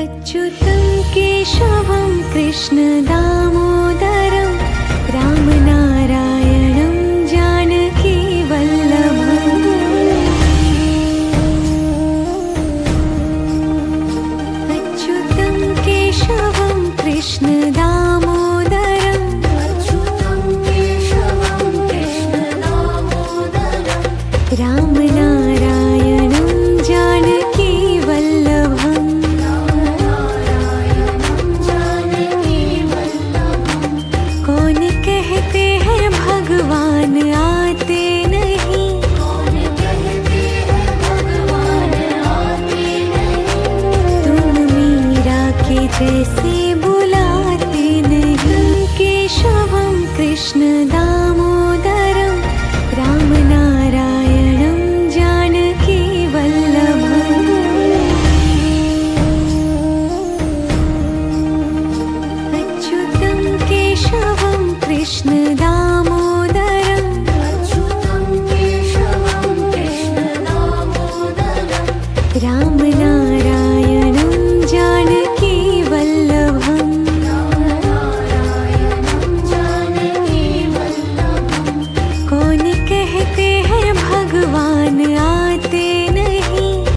अच्युतं केशवं कृष्णदामोदरं रामनारायणं जानकीवल्लभम् अच्युतं केशवं कृष्णदामोदरं रामनारायणं जानकीवल्लभम् कौन कहते हैं भगवान आते नहीं, तुम मीरा के जैसे बुलाते नहीं। केशवं कृष्णदामोदरं रामनारायणं जानकीवल्लभम् अच्युतं केशवं कृष्णदामोदरं राम